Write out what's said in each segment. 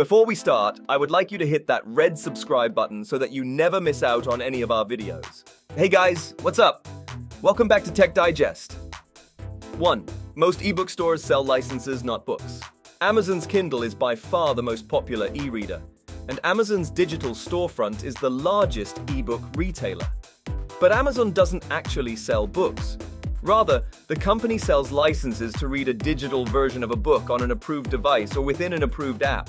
Before we start, I would like you to hit that red subscribe button so that you never miss out on any of our videos. Hey guys, what's up? Welcome back to Tech Digest. 1. Most ebook stores sell licenses, not books. Amazon's Kindle is by far the most popular e-reader, and Amazon's digital storefront is the largest ebook retailer. But Amazon doesn't actually sell books. Rather, the company sells licenses to read a digital version of a book on an approved device or within an approved app.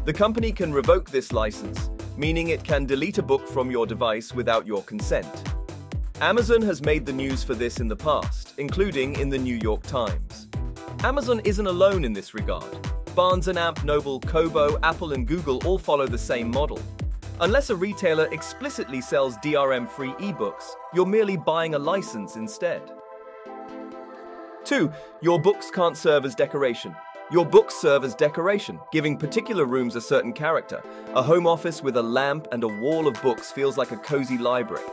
The company can revoke this license, meaning it can delete a book from your device without your consent. Amazon has made the news for this in the past, including in the New York Times. Amazon isn't alone in this regard. Barnes & Noble, Kobo, Apple and Google all follow the same model. Unless a retailer explicitly sells DRM-free ebooks, you're merely buying a license instead. 2. Your books can't serve as decoration. Your books serve as decoration, giving particular rooms a certain character. A home office with a lamp and a wall of books feels like a cozy library.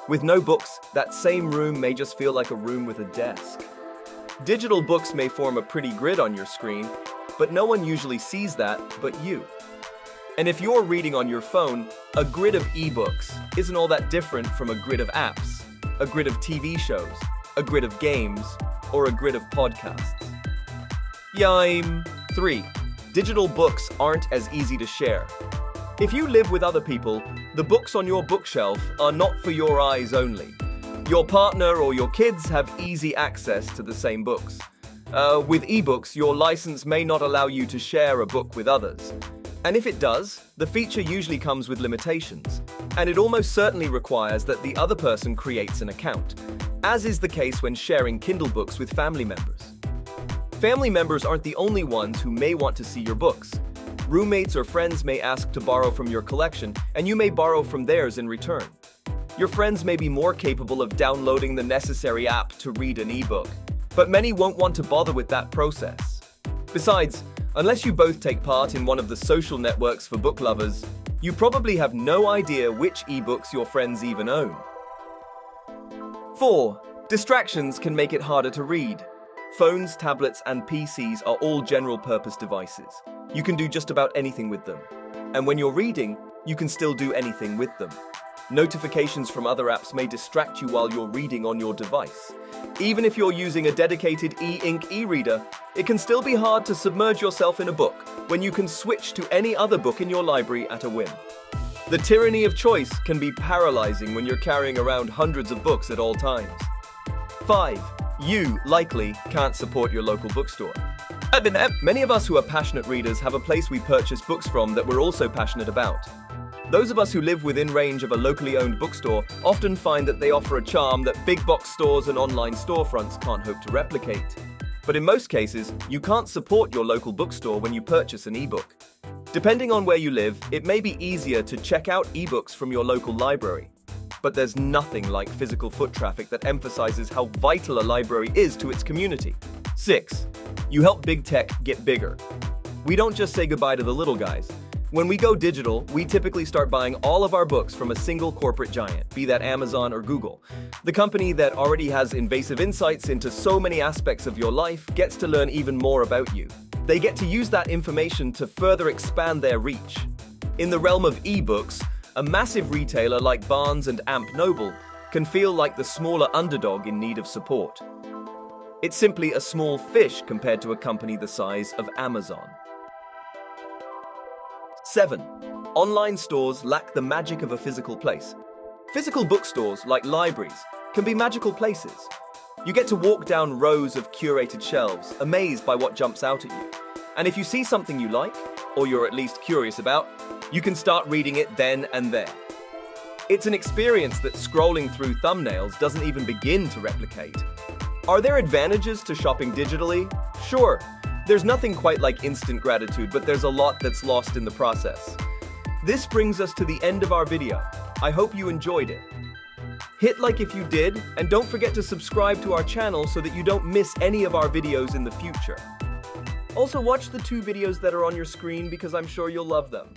With no books, that same room may just feel like a room with a desk. Digital books may form a pretty grid on your screen, but no one usually sees that but you. And if you're reading on your phone, a grid of ebooks isn't all that different from a grid of apps, a grid of TV shows, a grid of games, or a grid of podcasts. 3. Digital books aren't as easy to share. If you live with other people, the books on your bookshelf are not for your eyes only. Your partner or your kids have easy access to the same books. With ebooks, your license may not allow you to share a book with others. And if it does, the feature usually comes with limitations, and it almost certainly requires that the other person creates an account, as is the case when sharing Kindle books with family members. Family members aren't the only ones who may want to see your books. Roommates or friends may ask to borrow from your collection, and you may borrow from theirs in return. Your friends may be more capable of downloading the necessary app to read an ebook, but many won't want to bother with that process. Besides, unless you both take part in one of the social networks for book lovers, you probably have no idea which ebooks your friends even own. 4. Distractions can make it harder to read. Phones, tablets, and PCs are all general-purpose devices. You can do just about anything with them. And when you're reading, you can still do anything with them. Notifications from other apps may distract you while you're reading on your device. Even if you're using a dedicated e-ink e-reader, it can still be hard to submerge yourself in a book when you can switch to any other book in your library at a whim. The tyranny of choice can be paralyzing when you're carrying around hundreds of books at all times. 5. You, likely, can't support your local bookstore. Many of us who are passionate readers have a place we purchase books from that we're also passionate about. Those of us who live within range of a locally owned bookstore often find that they offer a charm that big box stores and online storefronts can't hope to replicate. But in most cases, you can't support your local bookstore when you purchase an ebook. Depending on where you live, it may be easier to check out ebooks from your local library. But there's nothing like physical foot traffic that emphasizes how vital a library is to its community. 6. You help big tech get bigger. We don't just say goodbye to the little guys. When we go digital, we typically start buying all of our books from a single corporate giant, be that Amazon or Google. The company that already has invasive insights into so many aspects of your life gets to learn even more about you. They get to use that information to further expand their reach. In the realm of ebooks, a massive retailer like Barnes & Noble can feel like the smaller underdog in need of support. It's simply a small fish compared to a company the size of Amazon. 7. Online stores lack the magic of a physical place. Physical bookstores, like libraries, can be magical places. You get to walk down rows of curated shelves, amazed by what jumps out at you. And if you see something you like, or you're at least curious about, you can start reading it then and there. It's an experience that scrolling through thumbnails doesn't even begin to replicate. Are there advantages to shopping digitally? Sure. There's nothing quite like instant gratitude, but there's a lot that's lost in the process. This brings us to the end of our video. I hope you enjoyed it. Hit like if you did, and don't forget to subscribe to our channel so that you don't miss any of our videos in the future. Also, watch the 2 videos that are on your screen because I'm sure you'll love them.